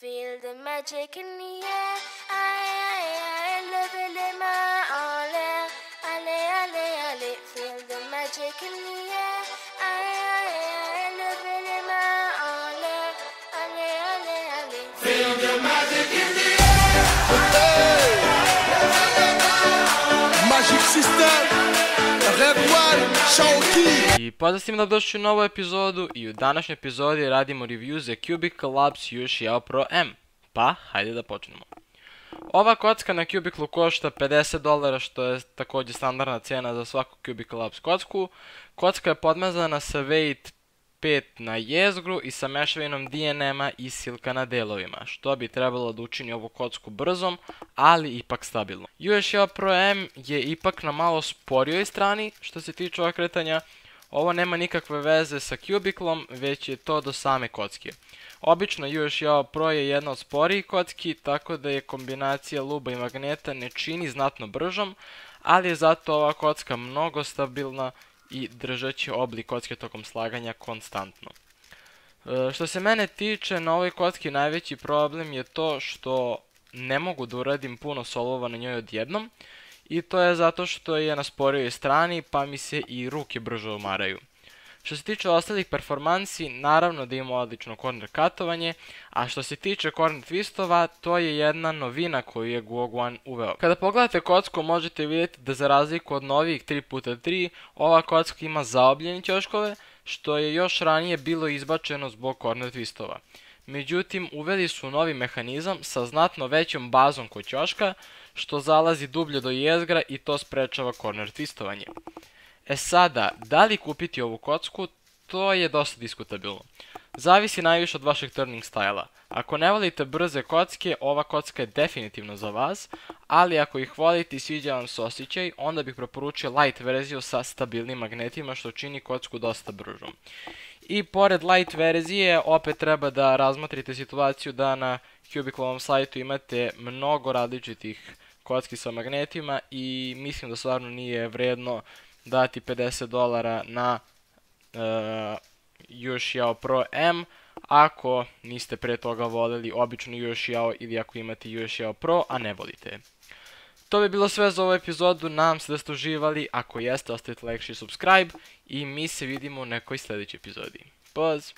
Feel the magic in the air. Levez les mains en l'air. Allez, allez, allez. Feel the magic in the air. Levez les mains en l'air. Allez, allez, allez. Feel the magic in the air. Magic System, Red One, Shawty. I pozdrav svima da došli u novu epizodu i u današnjoj epizodi radimo review za Cubicle Labs Yuxiao Pro M. Pa, hajde da počnemo. Ova kocka na Cubiclu košta $50, što je također standardna cena za svaku Cubicle Labs kocku. Kocka je podmazana sa Weight 5 na jezgru i sa mešavinom DNM-a i silka na delovima, što bi trebalo da učini ovu kocku brzom, ali ipak stabilno. Yuxiao Pro M je ipak na malo sporijoj strani što se tiče okretanja. Ovo nema nikakve veze sa Cubiclom, već je to do same kocke. Obično Yuxiao Pro je jedna od sporijih kocki, tako da je kombinacija luba i magneta ne čini znatno bržom, ali je zato ova kocka mnogo stabilna i držat će oblik kocke tokom slaganja konstantno. Što se mene tiče, na ovoj kocki najveći problem je to što ne mogu da uradim puno solova na njoj odjednom, i to je zato što je na sporijoj strani, pa mi se i ruke brže umaraju. Što se tiče ostalih performansi, naravno da ima odlično corner katovanje, a što se tiče corner twistova, to je jedna novina koju je GOG1 uveo. Kada pogledate kocku, možete vidjeti da za razliku od novih 3x3, ova kocka ima zaobljene ćoškove, što je još ranije bilo izbačeno zbog corner twistova. Međutim, uveli su novi mehanizam sa znatno većom bazom kod ćoška, što zalazi dublje do jezgra i to sprečava corner twistovanje. E sada, da li kupiti ovu kocku, to je dosta diskutabilno. Zavisi najviše od vašeg turning styla. Ako ne volite brze kocke, ova kocka je definitivno za vas, ali ako ih volite i sviđa vam se osjećaj, onda bih preporučio light verziju sa stabilnim magnetima, što čini kocku dosta bržom. I pored light verzije, opet treba da razmotrite situaciju da na Cubiclovom sajtu imate mnogo različitih kocki sa magnetima i mislim da stvarno nije vredno dati $50 na Yuxiao Pro M ako niste pre toga voleli običnu Yuxiao ili ako imate Yuxiao Pro, a ne volite. To bi bilo sve za ovu epizodu, nadam se da ste uživali, ako jeste ostavite like i subscribe i mi se vidimo u nekoj sljedećoj epizodi. Poz!